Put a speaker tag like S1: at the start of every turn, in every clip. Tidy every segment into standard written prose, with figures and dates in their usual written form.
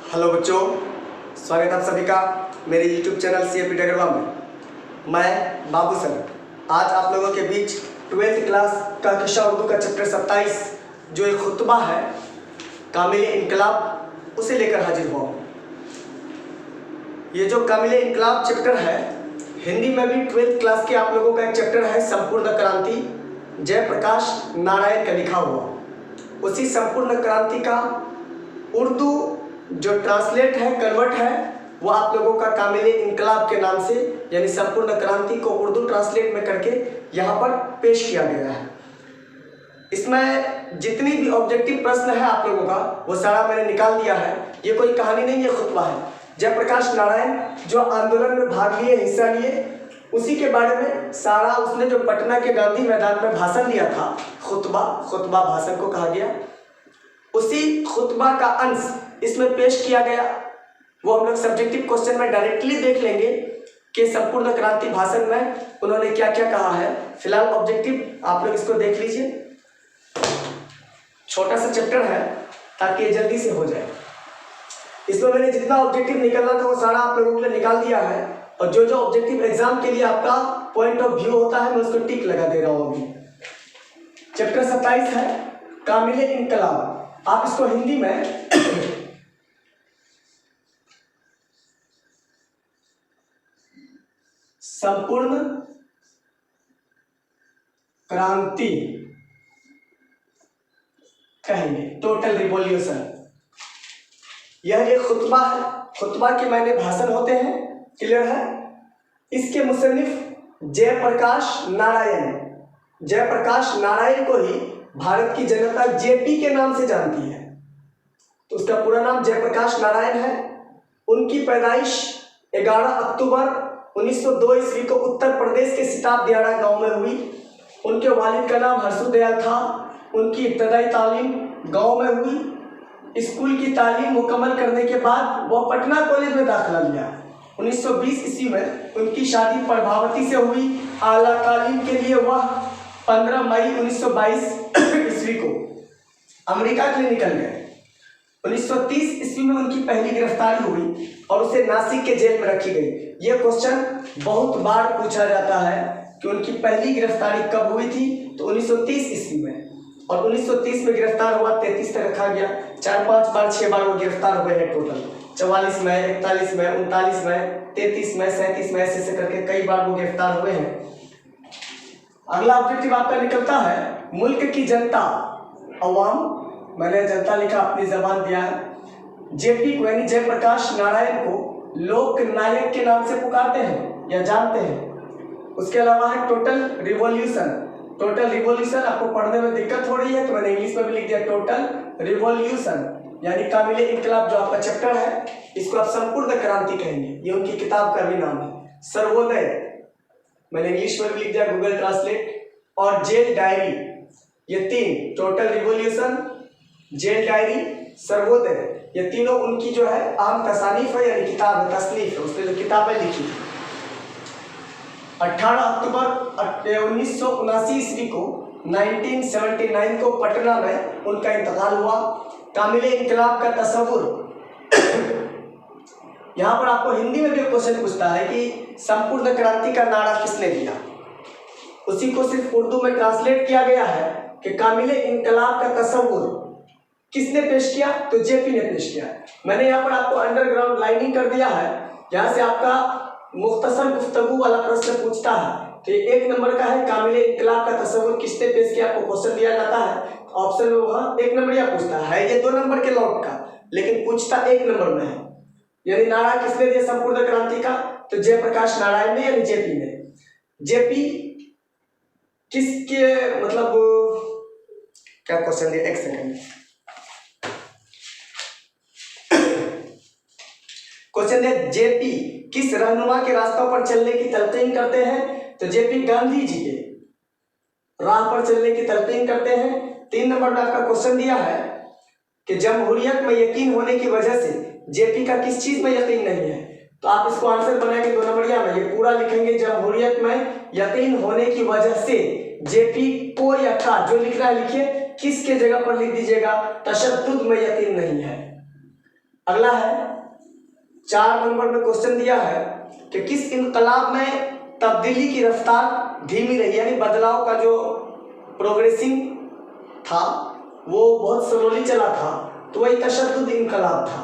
S1: Hello बच्चों, स्वागत है आप सभी का मेरे YouTube चैनल CFP डगरवा में। मैं बाबू सर आज आप लोगों के बीच 12th क्लास का किस्सा उर्दू का चैप्टर 27 जो एक खुतबा है कामिल इनकलाब उसे लेकर हाजिर हुआ। ये जो कामिल इनकलाब चैप्टर है हिंदी में भी 12th क्लास के आप लोगों का एक चैप्टर है संपूर्ण क्रांति, जयप्रकाश नारायण का लिखा हुआ। उसी संपूर्ण क्रांति का उर्दू जो ट्रांसलेट है, कन्वर्ट है, वो आप लोगों का कामिल इनकलाब के नाम से यानी संपूर्ण क्रांति को उर्दू ट्रांसलेट में करके यहाँ पर पेश किया गया है। इसमें जितनी भी ऑब्जेक्टिव प्रश्न है आप लोगों का वो सारा मैंने निकाल दिया है। ये कोई कहानी नहीं, ये खुतबा है। जयप्रकाश नारायण जो आंदोलन में भाग लिए, हिस्सा लिए, उसी के बारे में सारा उसने जो पटना के गांधी मैदान में भाषण दिया था, खुतबा भाषण को कहा गया, उसी खुतबा का अंश इसमें पेश किया गया। वो हम लोग सब्जेक्टिव क्वेश्चन में डायरेक्टली देख लेंगे कि संपूर्ण क्रांति भाषण में उन्होंने क्या क्या कहा है। फिलहाल ऑब्जेक्टिव आप लोग इसको देख लीजिए। छोटा सा चैप्टर है ताकि ये जल्दी से हो जाए। इसमें मैंने जितना ऑब्जेक्टिव निकालना था वो सारा आप लोगों के लिए निकाल दिया है, और जो जो ऑब्जेक्टिव एग्जाम के लिए आपका पॉइंट ऑफ व्यू होता है मैं उसको टिक लगा दे रहा हूँ। अभी चैप्टर 27 है कामिल इनकलाब। आप इसको हिंदी में संपूर्ण क्रांति कहेंगे, टोटल रिवॉल्यूशन। यह एक खुतबा है। खुतबा के मायने भाषण होते हैं, क्लियर है। इसके मुसन्निफ जयप्रकाश नारायण को ही भारत की जनता जेपी के नाम से जानती है, तो उसका पूरा नाम जयप्रकाश नारायण है। उनकी पैदाइश 11 अक्टूबर 1902 ईस्वी को उत्तर प्रदेश के सिताब दियारा गांव में हुई। उनके वालिद का नाम हर्षुदयाल था। उनकी इब्तदाई तालीम गांव में हुई। स्कूल की तालीम मुकम्मल करने के बाद वह पटना कॉलेज में दाखिला लिया। 1920 ईस्वी में उनकी शादी प्रभावती से हुई। आला तालीम के लिए वह 15 मई 1922 ईस्वी को अमेरिका के लिए निकल गए। 1930 ईस्वी में उनकी पहली गिरफ्तारी हुई और उसे नासिक के जेल में रखी गई। यह क्वेश्चन बहुत बार पूछा जाता है कि उनकी पहली गिरफ्तारी कब हुई थी, तो 1930 ईस्वी में, और 1930 में गिरफ्तार हुआ, 33 तक रखा गया। 4-5 बार 6 बार वो गिरफ्तार हुए हैं टोटल। 44 में, 41 में, 39 में, 33 में, 37 में, ऐसे करके कई बार वो गिरफ्तार हुए हैं। अगला ऑब्जेक्टिव आपका निकलता है मुल्क की जनता, अवाम, मैंने जनता लिखा, अपनी जबान दिया है। जेपी को यानी जयप्रकाश नारायण को लोक नायक के नाम से पुकारते हैं या जानते हैं। उसके अलावा है टोटल रिवॉल्यूशन। आपको पढ़ने में दिक्कत हो रही है तो मैंने इंग्लिश में भी लिख दिया टोटल रिवॉल्यूशन, यानी कामिल इनकलाब जो आपका चैप्टर है इसको आप संपूर्ण क्रांति कहेंगे। ये उनकी किताब का भी नाम है। सर्वोदय मैंने इंग्लिश में भी लिख दिया गूगल ट्रांसलेट, और जेल डायरी, ये 3 total revolution, jail diary, Sarvodaya, ये तीनों उनकी जो है आम तसानीफ है यानी किताब है, तसनीफ है। उसने जो किताबें लिखी 18 अक्टूबर 1979 ईस्वी को 1979 को पटना में उनका इंतकाल हुआ। कामिल इनकलाब का तस्वुर यहाँ पर आपको हिंदी में भी क्वेश्चन पूछता है कि संपूर्ण क्रांति का नारा किसने दिया। उसी को सिर्फ उर्दू में ट्रांसलेट किया गया है कि कामिल इनकलाब का तस्वुर किसने पेश किया, तो जेपी ने पेश किया। मैंने यहाँ पर आपको अंडरग्राउंड लाइनिंग कर दिया है। यहाँ से आपका मुख्तसर गुफ्तगू वाला प्रश्न पूछता है तो 1 नंबर का है कामिल इनकलाब का तस्वुर किसने पेश किया, आपको क्वेश्चन दिया जाता है ऑप्शन में, वहाँ 1 नंबर या पूछता है। ये 2 नंबर के लॉट का, लेकिन पूछता 1 नंबर में है। यानी नारा किसने दिया संपूर्ण क्रांति का, तो जयप्रकाश नारायण ने यानी जेपी ने। जेपी किसके मतलब क्या क्वेश्चन दिया, 1 सेकंड। क्वेश्चन है जेपी किस रहनुमा के रास्तों पर चलने की तलकीन करते हैं, तो जेपी गांधी जी के राह पर चलने की तलकीन करते हैं। 3 नंबर में आपका क्वेश्चन दिया है कि जमहूरियत में यकीन होने की वजह से जेपी का किस चीज में यकीन नहीं है, तो आप इसको आंसर बनाएंगे 2 नंबरिया में। ये पूरा लिखेंगे जमहूरियत में यकीन होने की वजह से जेपी को या का, जो लिख रहा है लिखिए, किसके जगह पर लिख दीजिएगा, तशद्दुद में यकीन नहीं है। अगला है 4 नंबर में क्वेश्चन दिया है कि किस इनकलाब में तब्दीली की रफ्तार धीमी रही, यानी बदलाव का जो प्रोग्रेसिंग था वो बहुत स्लोली चला था, तो वही तशद्दुद इनकलाब था,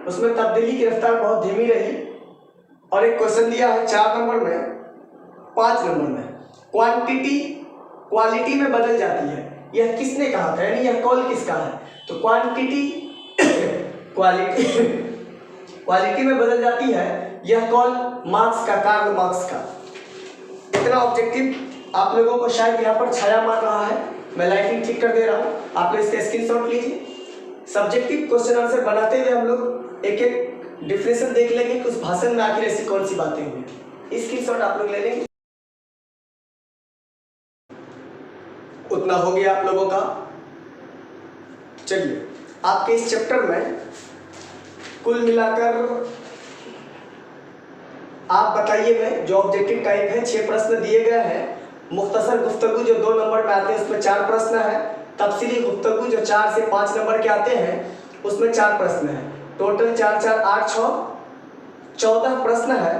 S1: उसमें तब्दीली की रफ्तार बहुत धीमी रही। और एक क्वेश्चन दिया है 4 नंबर में 5 नंबर में, क्वांटिटी क्वालिटी में बदल जाती है, यह किसने कहा था, यानी यह कौल किसका है। तो क्वांटिटी क्वालिटी में बदल जाती है, यह कौल मार्क्स का, कार्ल मार्क्स का। इतना ऑब्जेक्टिव आप लोगों को शायद यहाँ पर छाया मार रहा है, मैं लाइटिंग ठीक कर दे रहा हूँ, आप लोग इसका स्क्रीनशॉट लीजिए। सब्जेक्टिव क्वेश्चन आंसर बनाते हुए हम लोग एक एक डिफिनेशन देख लेंगे कि उस भाषण में आखिर ऐसी कौन सी बातें हुई, स्क्रीनशॉट आप लोग ले लेंगे। उतना हो गया आप लोगों का। चलिए आपके इस चैप्टर में कुल मिलाकर आप बताइए, मैं जो ऑब्जेक्टिव टाइप है 6 प्रश्न दिए गए हैं। मुख्तसर गुफ्तगू जो 2 नंबर में आते हैं उसमें 4 प्रश्न है। तफसीली गुफ्तगू जो 4 से 5 नंबर के आते हैं उसमें 4 प्रश्न है। टोटल 4 4 8 6 14 प्रश्न है।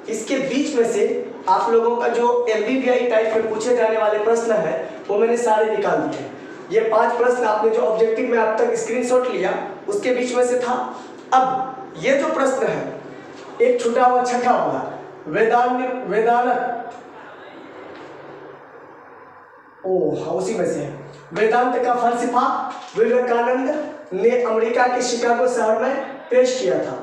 S1: इसके बीच में से आप लोगों का जो MBBI टाइप में पूछे जाने वाले प्रश्न है वो मैंने सारे निकाल दिए। ये 5 प्रश्न आपने जो ऑब्जेक्टिव में अब तक स्क्रीनशॉट लिया उसके बीच में से था। अब ये जो प्रश्न है एक छुटा हुआ छठा वाला, उसी में से है। वेदांत का फलसफा विवेकानंद ने अमेरिका के शिकागो शहर में पेश किया था।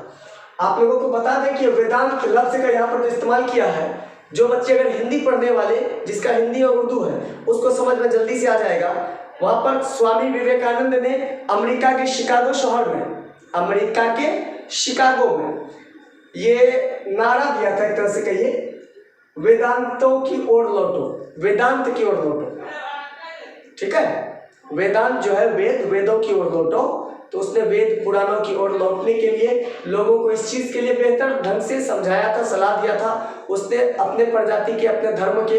S1: आप लोगों को बता दें कि वेदांत लफ्ज का यहाँ पर जो इस्तेमाल किया है, जो बच्चे अगर हिंदी पढ़ने वाले, जिसका हिंदी और उर्दू है, उसको समझ में जल्दी से आ जाएगा। वहाँ पर स्वामी विवेकानंद ने अमेरिका के शिकागो शहर में, अमेरिका के शिकागो में ये नारा दिया था, एक तरह से कहिए वेदांतों की ओर लौटो, वेदांत की ओर लौटो। ठीक है, वेदांत जो है वेदों की ओर लौटो। तो उसने वेद पुराणों की ओर लौटने के लिए लोगों को इस चीज के लिए बेहतर ढंग से समझाया था, सलाह दिया था। उसने अपने प्रजाति के, अपने धर्म के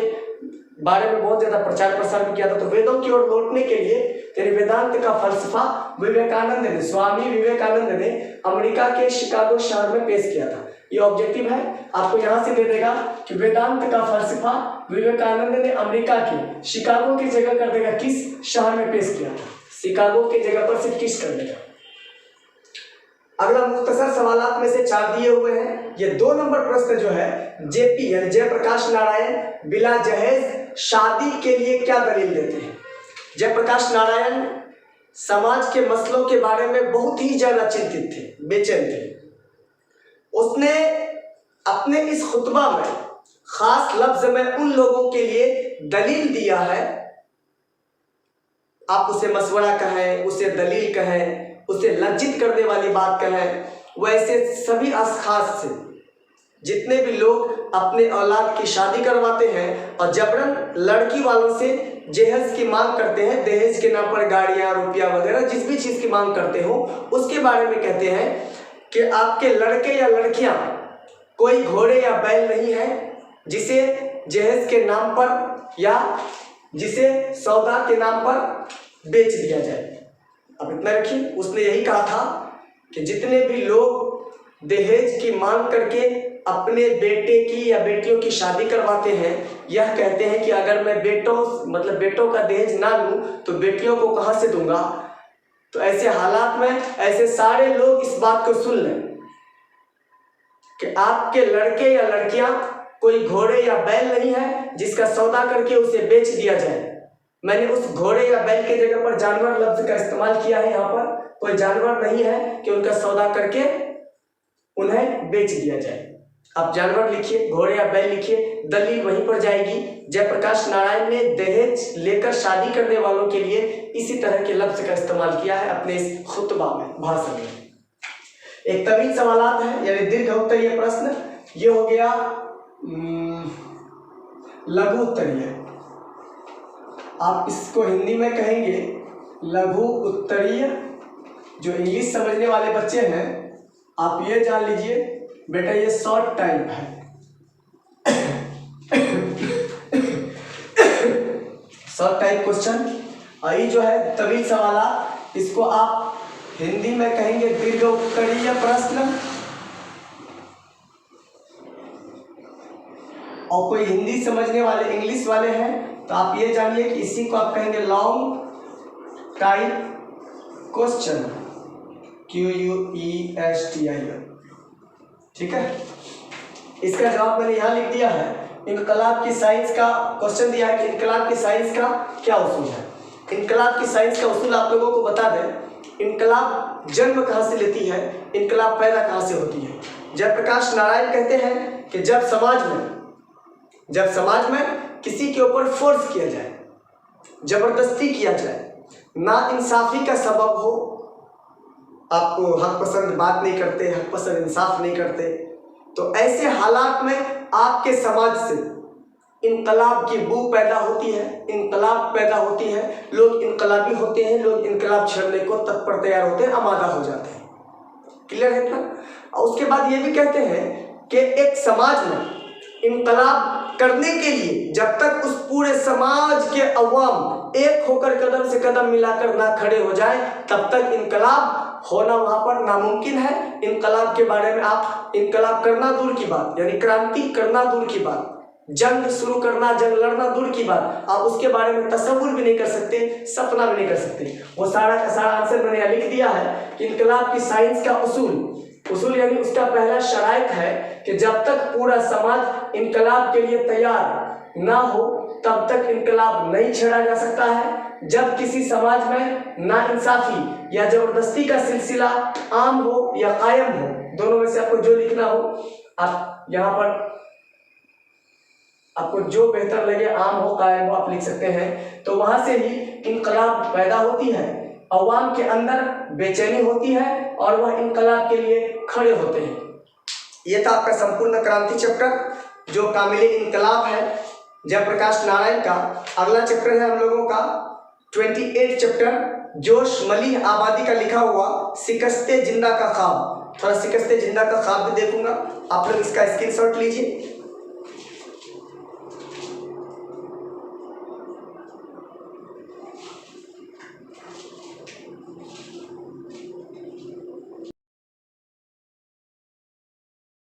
S1: बारे में बहुत ज्यादा प्रचार प्रसार भी किया था। तो वेदों की ओर लौटने के लिए तेरे वेदांत का फलसफा विवेकानंद ने, स्वामी विवेकानंद ने अमेरिका के शिकागो शहर में पेश किया था। ये ऑब्जेक्टिव है, आपको यहाँ से दे देगा कि वेदांत का फलसफा विवेकानंद ने अमेरिका के शिकागो की जगह कर देगा किस शहर में पेश किया था, शिकागो की जगह पर सिर्फ किस कर देगा। अगला मुख्तसर सवालात में से 4 दिए हुए हैं। ये 2 नंबर प्रश्न जो है, जेपी यानी जयप्रकाश नारायण बिला जहेज शादी के लिए क्या दलील देते हैं। जयप्रकाश नारायण समाज के मसलों के बारे में बहुत ही ज्यादा चिंतित थे, बेचैन थे। उसने अपने इस खुतबा में खास लफ्ज में उन लोगों के लिए दलील दिया है, आप उसे मशवरा कहें, उसे दलील कहें, उसे लज्जित करने वाली बात कहें, वैसे सभी अशखास से जितने भी लोग अपने औलाद की शादी करवाते हैं और जबरन लड़की वालों से जहेज की मांग करते हैं, दहेज के नाम पर गाड़ियां, रुपया वगैरह जिस भी चीज़ की मांग करते हो, उसके बारे में कहते हैं कि आपके लड़के या लड़कियां कोई घोड़े या बैल नहीं है जिसे जहेज के नाम पर या जिसे सौदा के नाम पर बेच दिया जाए। अब इतना रखिए, उसने यही कहा था कि जितने भी लोग दहेज की मांग करके अपने बेटे की या बेटियों की शादी करवाते हैं, यह कहते हैं कि अगर मैं बेटों का दहेज ना लूं तो बेटियों को कहां से दूंगा। तो ऐसे हालात में ऐसे सारे लोग इस बात को सुन लें कि आपके लड़के या लड़कियां कोई घोड़े या बैल नहीं है जिसका सौदा करके उसे बेच दिया जाए। मैंने उस घोड़े या बैल के जगह पर जानवर लफ्ज का इस्तेमाल किया है। यहाँ पर कोई जानवर नहीं है कि उनका सौदा करके उन्हें बेच दिया जाए। आप जानवर लिखिए, घोड़े या बैल लिखिए, दलील वहीं पर जाएगी। जयप्रकाश नारायण ने दहेज लेकर शादी करने वालों के लिए इसी तरह के लफ्ज का इस्तेमाल किया है अपने इस खुतबा में, भाषण में। एक तवील सवालात है यानी दीर्घ उत्तरीय प्रश्न, ये हो गया लघु उत्तरीय। आप इसको हिंदी में कहेंगे लघु उत्तरीय। जो इंग्लिश समझने वाले बच्चे हैं आप ये जान लीजिए बेटा, ये शॉर्ट टाइप है। Short type question. और ये जो है तवील सवाल, इसको आप हिंदी में कहेंगे दीर्घ उत्तरीय प्रश्न। और कोई हिंदी समझने वाले, इंग्लिश वाले हैं तो आप ये जानिए कि इसी को आप कहेंगे लॉन्ग टाइप क्वेश्चन, QUESTION। ठीक है, इसका जवाब मैंने यहाँ लिख दिया है। इनकलाब की साइंस का क्वेश्चन दिया है कि इनकलाब की साइंस का क्या उसूल है। इनकलाब की साइंस का उसूल आप लोगों को बता दें। इनकलाब जन्म कहाँ से लेती है, इनकलाब पैदा कहाँ से होती है। जयप्रकाश नारायण कहते हैं कि जब समाज में किसी के ऊपर फोर्स किया जाए, जबरदस्ती किया जाए, ना इंसाफी का सबब हो, आपको हक पसंद बात नहीं करते, हक पसंद इंसाफ नहीं करते, तो ऐसे हालात में आपके समाज से इनकलाब की बू पैदा होती है, इनकलाब पैदा होती है, लोग इनकलाबी होते हैं, लोग इनकलाब छेड़ने को तत्पर तैयार होते हैं, आमादा हो जाते हैं। क्लियर है इतना। और उसके बाद ये भी कहते हैं कि एक समाज में इनकलाब करने के लिए जब तक उस पूरे समाज के अवाम एक होकर कदम से कदम मिलाकर ना खड़े हो जाए, तब तक इनकलाब होना वहां पर नामुमकिन है। इनकलाब के बारे में आप, इनकलाब करना दूर की बात, यानी क्रांति करना दूर की बात, जंग शुरू करना, जंग लड़ना दूर की बात, आप उसके बारे में तसव्वुर भी नहीं कर सकते, सपना भी नहीं कर सकते। वो सारा का सारा आंसर मैंने यहाँ लिख दिया है कि इनकलाब की साइंस का उसूल यानी उसका पहला शराइत है कि जब तक पूरा समाज इनकलाब के लिए तैयार ना हो तब तक इनकलाब नहीं छेड़ा जा सकता है। जब किसी समाज में नाइंसाफी या जबरदस्ती का सिलसिला आम हो या कायम हो, दोनों में से आपको जो लिखना हो, आप यहाँ पर आपको जो बेहतर लगे, आम हो कायम हो, आप लिख सकते हैं। तो वहां से ही इनकलाब पैदा होती है, अवाम के अंदर बेचैनी होती है और वह इनकलाब के लिए खड़े होते हैं। ये था आपका संपूर्ण क्रांति चैप्टर जो कामिले इनकलाब है जयप्रकाश नारायण का। अगला चैप्टर है हम लोगों का 28 चैप्टर जोश मलिह आबादी का लिखा हुआ शिकस्ते जिंदा का ख्वाब। थोड़ा शिकस्ते जिंदा का ख्वाब भी देखूंगा, आप लोग इसका स्क्रीनशॉट लीजिए।